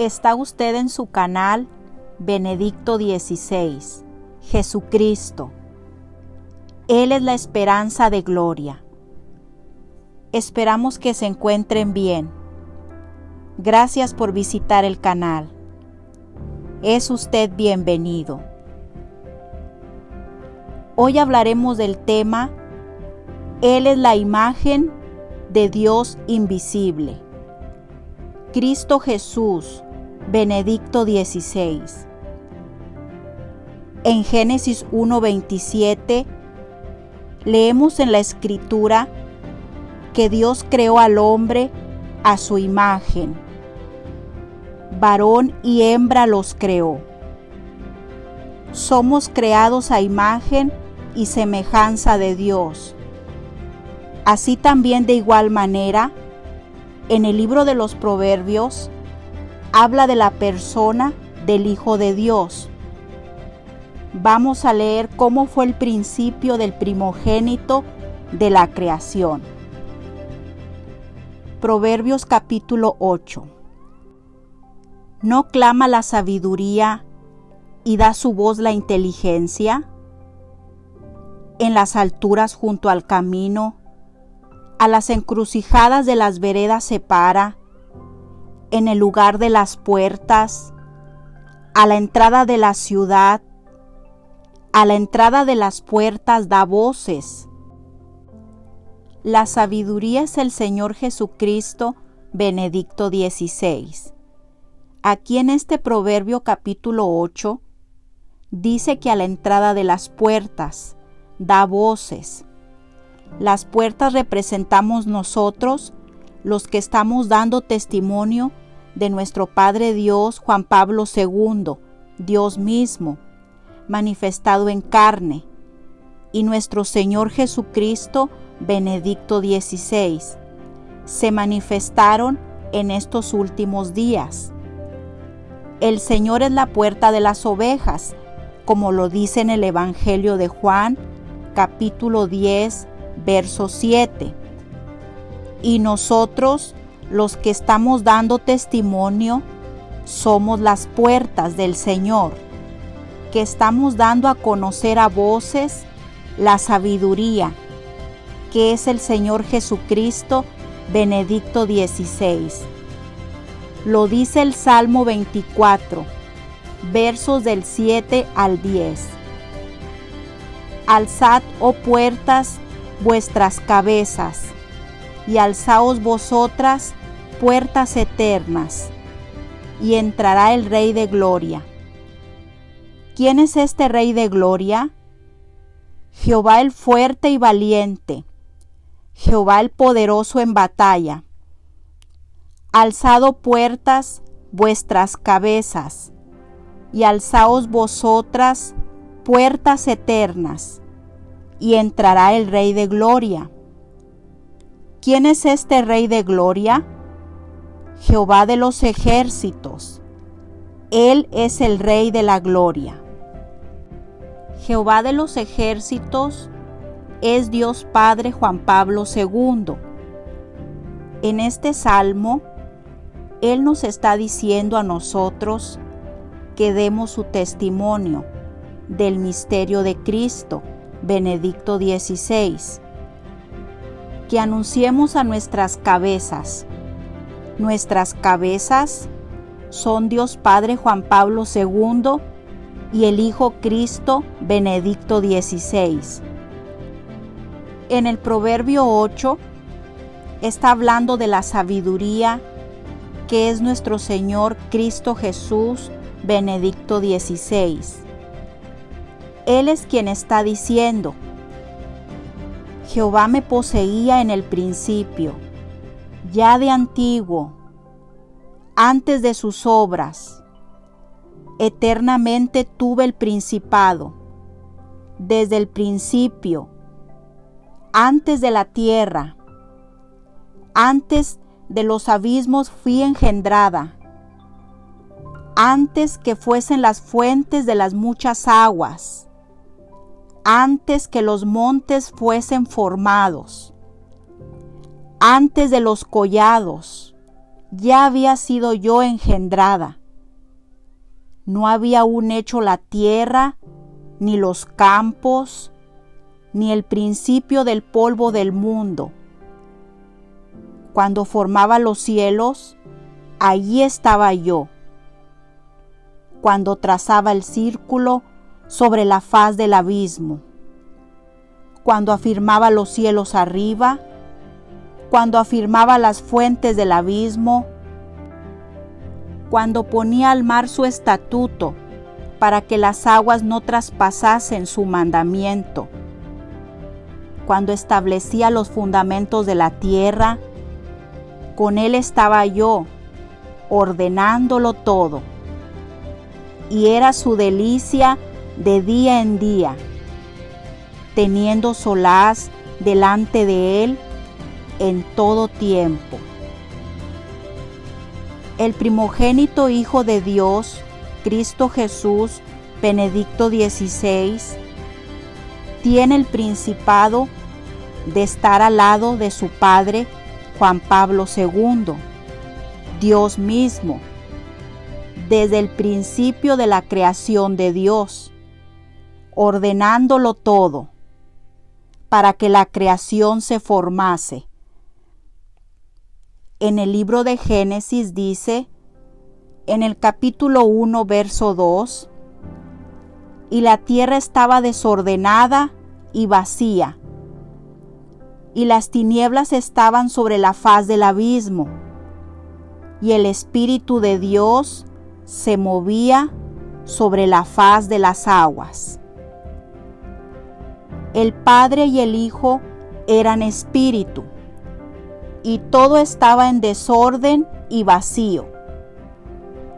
Está usted en su canal Benedicto 16, Jesucristo. Él es la esperanza de gloria. Esperamos que se encuentren bien. Gracias por visitar el canal. Es usted bienvenido. Hoy hablaremos del tema Él es la imagen de Dios invisible. Cristo Jesús, Benedicto 16. En Génesis 1:27 leemos en la Escritura que Dios creó al hombre a su imagen. Varón y hembra los creó. Somos creados a imagen y semejanza de Dios. Así también de igual manera, en el libro de los Proverbios, habla de la persona del Hijo de Dios. Vamos a leer cómo fue el principio del primogénito de la creación. Proverbios capítulo 8. ¿No clama la sabiduría y da su voz la inteligencia? En las alturas junto al camino, a las encrucijadas de las veredas se para, en el lugar de las puertas, a la entrada de la ciudad, a la entrada de las puertas da voces. La sabiduría es el Señor Jesucristo, Benedicto 16. Aquí en este Proverbio capítulo 8, dice que a la entrada de las puertas da voces. Las puertas representamos nosotros, los que estamos dando testimonio de nuestro Padre Dios, Juan Pablo II, Dios mismo, manifestado en carne, y nuestro Señor Jesucristo, Benedicto 16, se manifestaron en estos últimos días. El Señor es la puerta de las ovejas, como lo dice en el Evangelio de Juan, capítulo 10, verso 7. Y nosotros, los que estamos dando testimonio, somos las puertas del Señor, que estamos dando a conocer a voces la sabiduría, que es el Señor Jesucristo, Benedicto 16. Lo dice el Salmo 24, versos del 7 al 10. Alzad, oh puertas, vuestras cabezas, y alzaos vosotras, puertas eternas, y entrará el Rey de Gloria. ¿Quién es este Rey de Gloria? Jehová el fuerte y valiente, Jehová el poderoso en batalla. Alzado puertas, vuestras cabezas, y alzaos vosotras, puertas eternas, y entrará el Rey de Gloria. ¿Quién es este Rey de Gloria? Jehová de los ejércitos. Él es el Rey de la Gloria. Jehová de los ejércitos es Dios Padre Juan Pablo II. En este salmo, Él nos está diciendo a nosotros que demos su testimonio del misterio de Cristo, Benedicto 16. Que anunciemos a nuestras cabezas. Nuestras cabezas son Dios Padre Juan Pablo II y el Hijo Cristo, Benedicto 16. En el Proverbio 8 está hablando de la sabiduría que es nuestro Señor Cristo Jesús, Benedicto 16. Él es quien está diciendo: Jehová me poseía en el principio, ya de antiguo, antes de sus obras. Eternamente tuve el principado, desde el principio, antes de la tierra, antes de los abismos fui engendrada, antes que fuesen las fuentes de las muchas aguas, antes que los montes fuesen formados, antes de los collados ya había sido yo engendrada. No había aún hecho la tierra, ni los campos, ni el principio del polvo del mundo. Cuando formaba los cielos, allí estaba yo. Cuando trazaba el círculo sobre la faz del abismo. Cuando afirmaba los cielos arriba, cuando afirmaba las fuentes del abismo, cuando ponía al mar su estatuto para que las aguas no traspasasen su mandamiento, cuando establecía los fundamentos de la tierra, con él estaba yo, ordenándolo todo, y era su delicia de día en día, teniendo solaz delante de él en todo tiempo. El primogénito Hijo de Dios, Cristo Jesús, Benedicto XVI, tiene el principado de estar al lado de su padre Juan Pablo II, Dios mismo, desde el principio de la creación de Dios, ordenándolo todo, para que la creación se formase. En el libro de Génesis dice, en el capítulo 1, verso 2, y la tierra estaba desordenada y vacía, y las tinieblas estaban sobre la faz del abismo, y el Espíritu de Dios se movía sobre la faz de las aguas. El Padre y el Hijo eran espíritu, y todo estaba en desorden y vacío,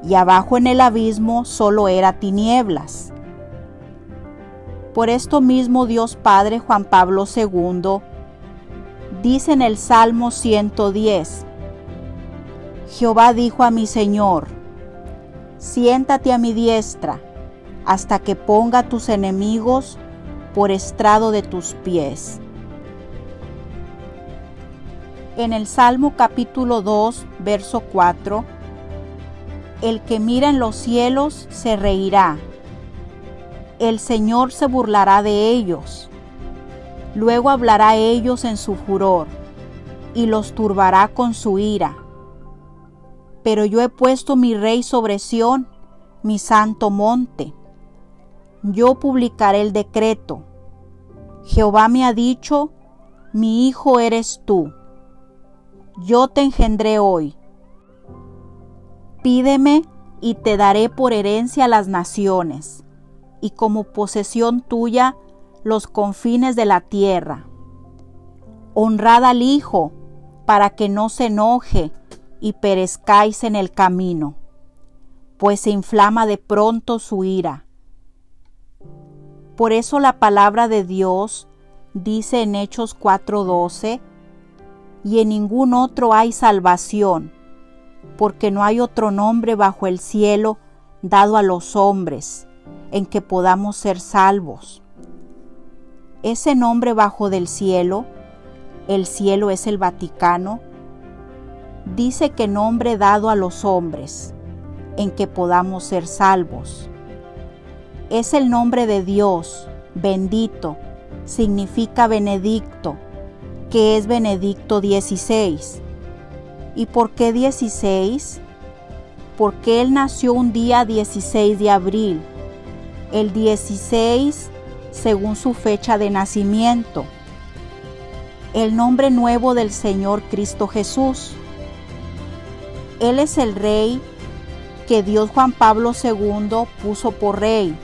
y abajo en el abismo solo era tinieblas. Por esto mismo Dios Padre Juan Pablo II dice en el Salmo 110, Jehová dijo a mi Señor, siéntate a mi diestra, hasta que ponga a tus enemigos por estrado de tus pies. En el Salmo capítulo 2, verso 4, el que mira en los cielos se reirá, el Señor se burlará de ellos, luego hablará a ellos en su furor, y los turbará con su ira. Pero yo he puesto mi rey sobre Sión, mi santo monte. Yo publicaré el decreto. Jehová me ha dicho, mi hijo eres tú. Yo te engendré hoy. Pídeme y te daré por herencia las naciones, y como posesión tuya los confines de la tierra. Honrad al Hijo, para que no se enoje y perezcáis en el camino, pues se inflama de pronto su ira. Por eso la palabra de Dios dice en Hechos 4:12, y en ningún otro hay salvación, porque no hay otro nombre bajo el cielo dado a los hombres en que podamos ser salvos. Ese nombre bajo del cielo, el cielo es el Vaticano, dice que nombre dado a los hombres en que podamos ser salvos. Es el nombre de Dios, bendito, significa benedicto, que es Benedicto XVI. ¿Y por qué 16? Porque él nació un día 16 de abril, el 16 según su fecha de nacimiento. El nombre nuevo del Señor Cristo Jesús. Él es el Rey que Dios Juan Pablo II puso por Rey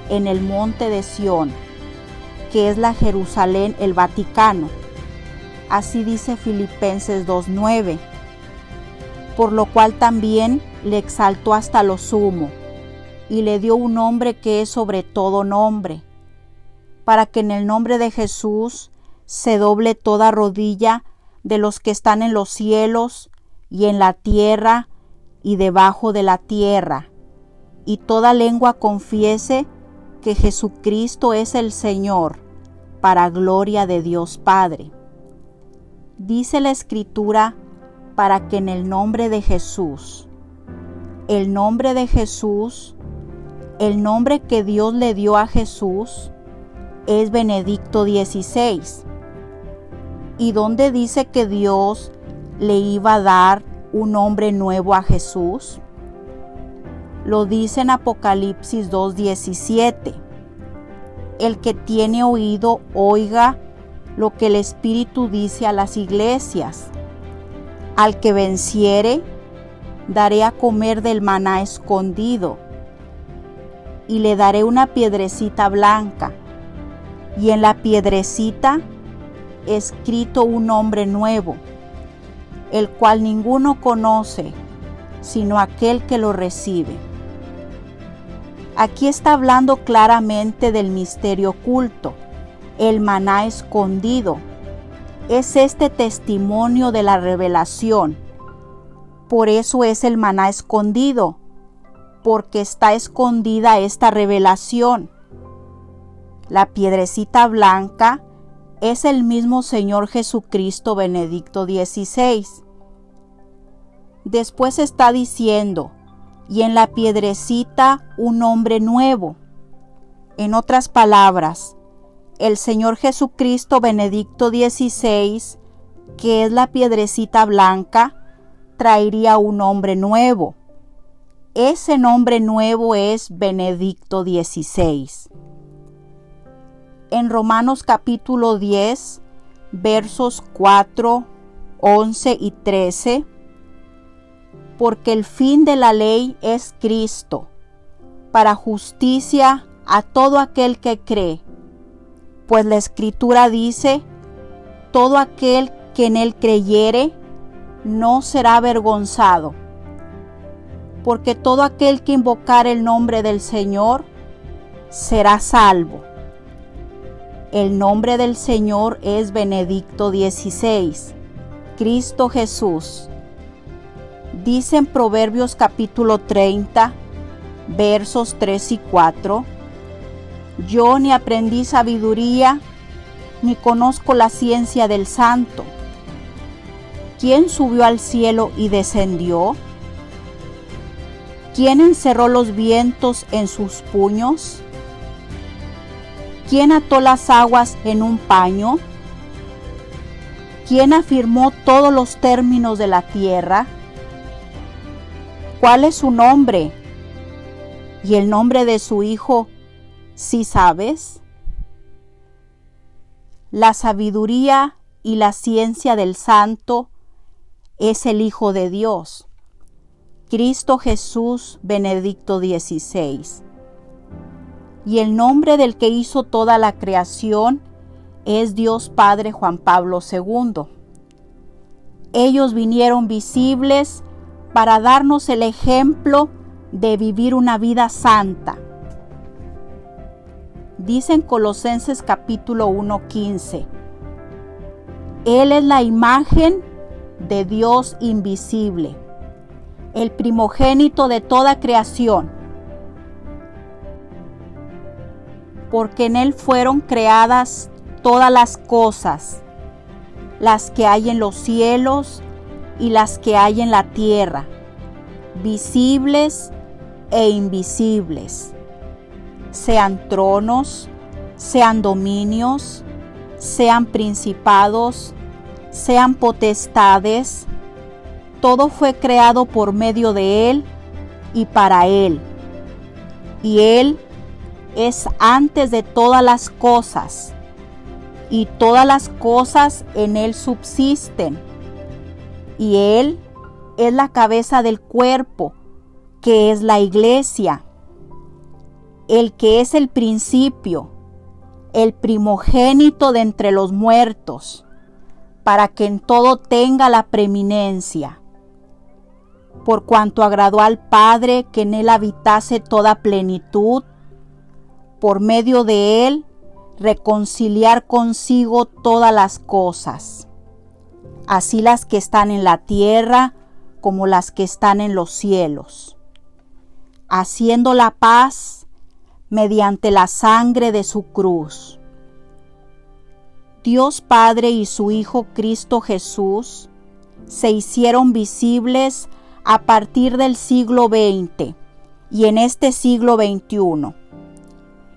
en el monte de Sión, que es la Jerusalén, el Vaticano. Así dice Filipenses 2:9. Por lo cual también le exaltó hasta lo sumo, y le dio un nombre que es sobre todo nombre, para que en el nombre de Jesús se doble toda rodilla de los que están en los cielos y en la tierra y debajo de la tierra, y toda lengua confiese que Jesucristo es el Señor, para gloria de Dios Padre. Dice la Escritura para que en el nombre de Jesús, el nombre de Jesús, el nombre que Dios le dio a Jesús, es Benedicto XVI. ¿Y dónde dice que Dios le iba a dar un nombre nuevo a Jesús? Lo dice en Apocalipsis 2:17. El que tiene oído, oiga lo que el Espíritu dice a las iglesias. Al que venciere, daré a comer del maná escondido, y le daré una piedrecita blanca, y en la piedrecita escrito un nombre nuevo, el cual ninguno conoce, sino aquel que lo recibe. Aquí está hablando claramente del misterio oculto, el maná escondido. Es este testimonio de la revelación. Por eso es el maná escondido, porque está escondida esta revelación. La piedrecita blanca es el mismo Señor Jesucristo Benedicto XVI. Después está diciendo, y en la piedrecita un nombre nuevo. En otras palabras, el Señor Jesucristo Benedicto XVI, que es la piedrecita blanca, traería un nombre nuevo. Ese nombre nuevo es Benedicto XVI. En Romanos capítulo 10, versos 4, 11 y 13, porque el fin de la ley es Cristo, para justicia a todo aquel que cree. Pues la Escritura dice, todo aquel que en él creyere no será avergonzado, porque todo aquel que invocare el nombre del Señor será salvo. El nombre del Señor es Benedicto XVI, Cristo Jesús. Dice en Proverbios capítulo 30, versos 3 y 4, yo ni aprendí sabiduría, ni conozco la ciencia del santo. ¿Quién subió al cielo y descendió? ¿Quién encerró los vientos en sus puños? ¿Quién ató las aguas en un paño? ¿Quién afirmó todos los términos de la tierra? ¿Cuál es su nombre? ¿Y el nombre de su hijo, sí sabes? La sabiduría y la ciencia del santo es el Hijo de Dios, Cristo Jesús Benedicto XVI. Y el nombre del que hizo toda la creación es Dios Padre Juan Pablo II. Ellos vinieron visibles para darnos el ejemplo de vivir una vida santa. Dice en Colosenses capítulo 1:15, Él es la imagen de Dios invisible, el primogénito de toda creación, porque en Él fueron creadas todas las cosas, las que hay en los cielos y las que hay en la tierra, visibles e invisibles, sean tronos, sean dominios, sean principados, sean potestades. Todo fue creado por medio de Él y para Él. Y Él es antes de todas las cosas, y todas las cosas en Él subsisten. Y Él es la cabeza del cuerpo, que es la iglesia, el que es el principio, el primogénito de entre los muertos, para que en todo tenga la preeminencia. Por cuanto agradó al Padre que en Él habitase toda plenitud, por medio de Él reconciliar consigo todas las cosas, así las que están en la tierra como las que están en los cielos, haciendo la paz mediante la sangre de su cruz. Dios Padre y su Hijo Cristo Jesús se hicieron visibles a partir del siglo XX y en este siglo XXI.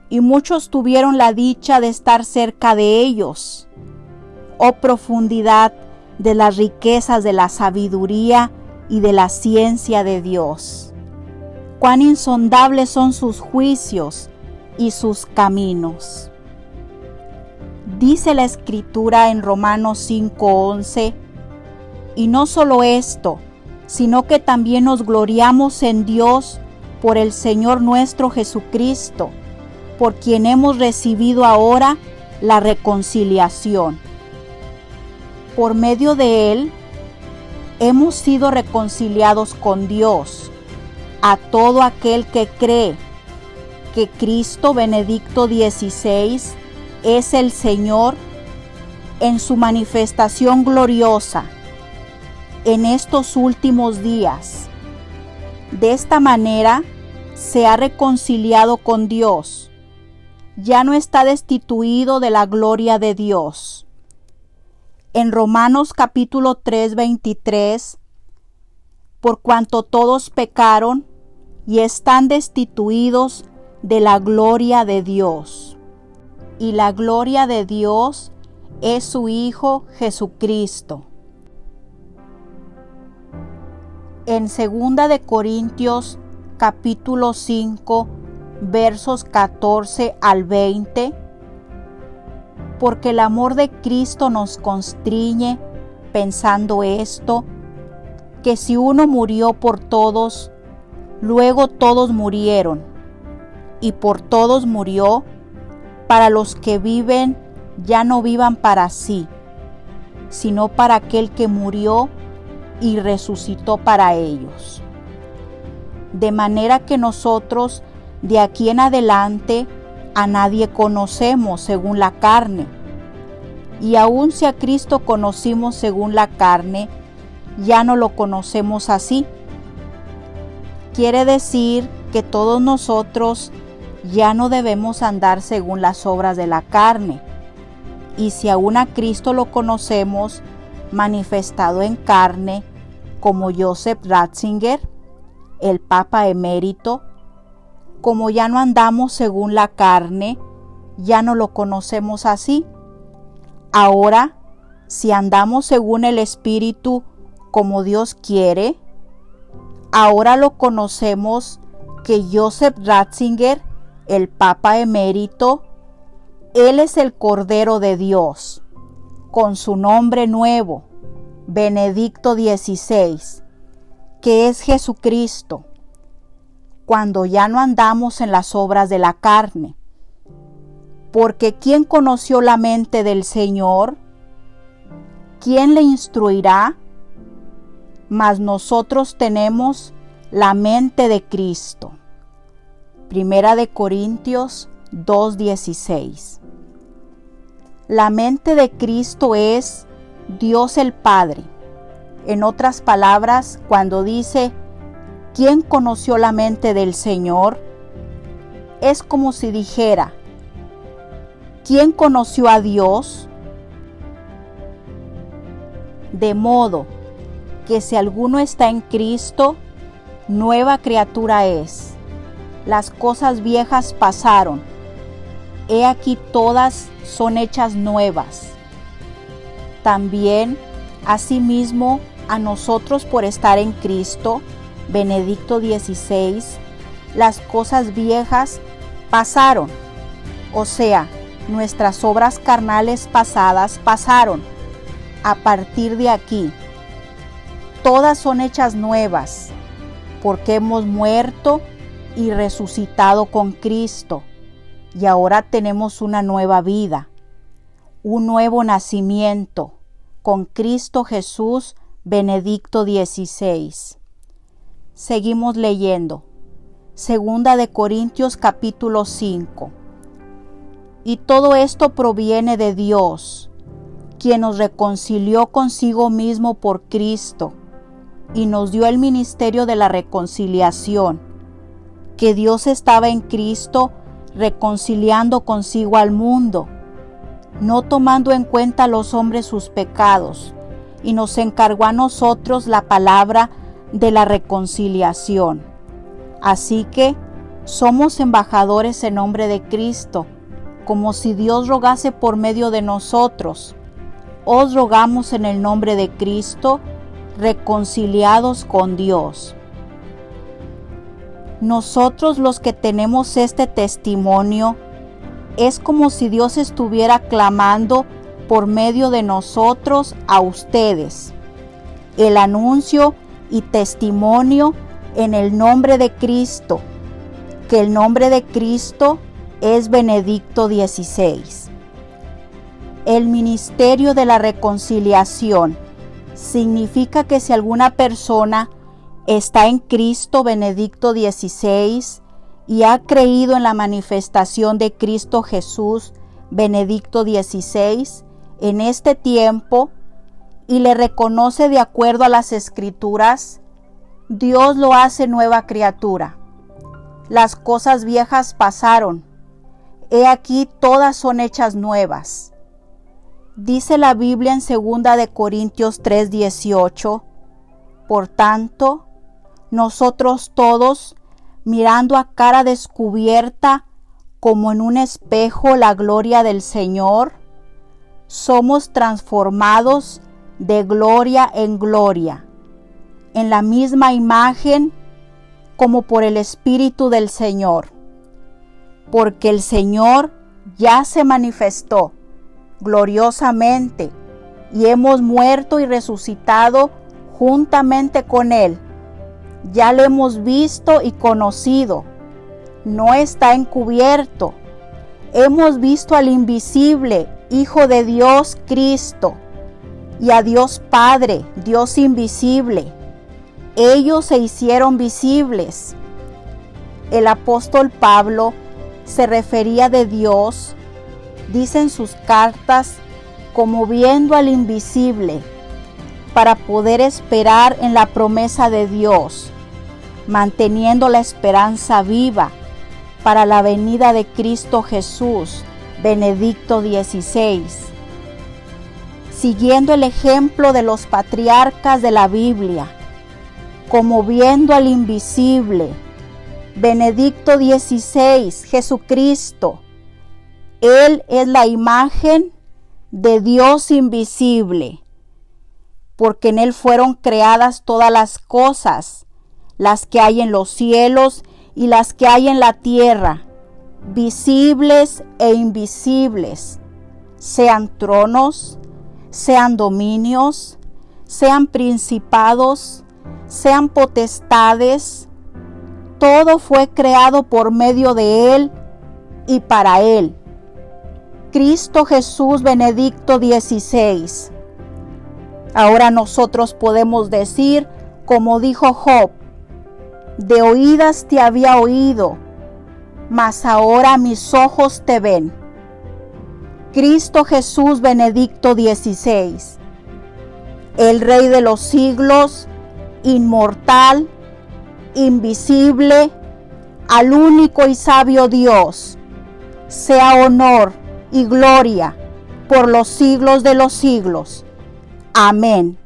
Y muchos tuvieron la dicha de estar cerca de ellos. Oh profundidad de las riquezas de la sabiduría y de la ciencia de Dios. Cuán insondables son sus juicios y sus caminos. Dice la Escritura en Romanos 5:11, y no solo esto, sino que también nos gloriamos en Dios por el Señor nuestro Jesucristo, por quien hemos recibido ahora la reconciliación. Por medio de Él, hemos sido reconciliados con Dios, a todo aquel que cree que Cristo Benedicto XVI es el Señor en su manifestación gloriosa en estos últimos días. De esta manera se ha reconciliado con Dios. Ya no está destituido de la gloria de Dios. En Romanos capítulo 3:23, por cuanto todos pecaron y están destituidos de la gloria de Dios. Y la gloria de Dios es su Hijo Jesucristo. En 2 de Corintios capítulo 5, versos 14 al 20, porque el amor de Cristo nos constriñe, pensando esto, que si uno murió por todos, luego todos murieron, y por todos murió, para los que viven ya no vivan para sí, sino para aquel que murió y resucitó para ellos. De manera que nosotros de aquí en adelante a nadie conocemos según la carne, y aun si a Cristo conocimos según la carne, ya no lo conocemos así. Quiere decir que todos nosotros ya no debemos andar según las obras de la carne, y si aún a Cristo lo conocemos manifestado en carne, como Joseph Ratzinger, el Papa emérito, como ya no andamos según la carne, ya no lo conocemos así. Ahora, si andamos según el Espíritu, como Dios quiere, ahora lo conocemos que Joseph Ratzinger, el Papa emérito, Él es el Cordero de Dios, con su nombre nuevo, Benedicto XVI, que es Jesucristo, cuando ya no andamos en las obras de la carne. Porque ¿quién conoció la mente del Señor? ¿Quién le instruirá? Mas nosotros tenemos la mente de Cristo. 1 de Corintios 2:16. La mente de Cristo es Dios el Padre. En otras palabras, cuando dice, ¿quién conoció la mente del Señor? Es como si dijera, ¿quién conoció a Dios? De modo que si alguno está en Cristo, nueva criatura es. Las cosas viejas pasaron, he aquí todas son hechas nuevas. También, asimismo, a nosotros por estar en Cristo, Benedicto XVI, las cosas viejas pasaron, o sea, nuestras obras carnales pasadas pasaron. A partir de aquí, todas son hechas nuevas, porque hemos muerto y resucitado con Cristo, y ahora tenemos una nueva vida, un nuevo nacimiento, con Cristo Jesús, Benedicto XVI. Seguimos leyendo. 2 de Corintios capítulo 5. Y todo esto proviene de Dios, quien nos reconcilió consigo mismo por Cristo, y nos dio el ministerio de la reconciliación, que Dios estaba en Cristo reconciliando consigo al mundo, no tomando en cuenta a los hombres sus pecados, y nos encargó a nosotros la palabra de la reconciliación. Así que somos embajadores en nombre de Cristo, como si Dios rogase por medio de nosotros. Os rogamos en el nombre de Cristo, reconciliados con Dios. Nosotros los que tenemos este testimonio, es como si Dios estuviera clamando por medio de nosotros a ustedes. El anuncio y testimonio en el nombre de Cristo, que el nombre de Cristo es Benedicto XVI. El ministerio de la reconciliación significa que si alguna persona está en Cristo Benedicto XVI y ha creído en la manifestación de Cristo Jesús Benedicto XVI en este tiempo y le reconoce de acuerdo a las Escrituras, Dios lo hace nueva criatura. Las cosas viejas pasaron, he aquí todas son hechas nuevas. Dice la Biblia en 2 de Corintios 3:18, por tanto, nosotros todos, mirando a cara descubierta como en un espejo la gloria del Señor, somos transformados de gloria en gloria, en la misma imagen como por el Espíritu del Señor, porque el Señor ya se manifestó gloriosamente y hemos muerto y resucitado juntamente con Él. Ya le hemos visto y conocido, no está encubierto. Hemos visto al invisible Hijo de Dios, Cristo, y a Dios Padre, Dios invisible. Ellos se hicieron visibles. El apóstol Pablo se refería de Dios, dice en sus cartas, como viendo al invisible, para poder esperar en la promesa de Dios, manteniendo la esperanza viva para la venida de Cristo Jesús, Benedicto XVI. Siguiendo el ejemplo de los patriarcas de la Biblia, como viendo al invisible, Benedicto XVI, Jesucristo, Él es la imagen de Dios invisible, porque en Él fueron creadas todas las cosas, las que hay en los cielos y las que hay en la tierra, visibles e invisibles, sean tronos, sean dominios, sean principados, sean potestades. Todo fue creado por medio de Él y para Él. Cristo Jesús Benedicto XVI. Ahora nosotros podemos decir, como dijo Job, de oídas te había oído, mas ahora mis ojos te ven. Cristo Jesús Benedicto XVI, el Rey de los siglos, inmortal, invisible, al único y sabio Dios, sea honor y gloria por los siglos de los siglos. Amén.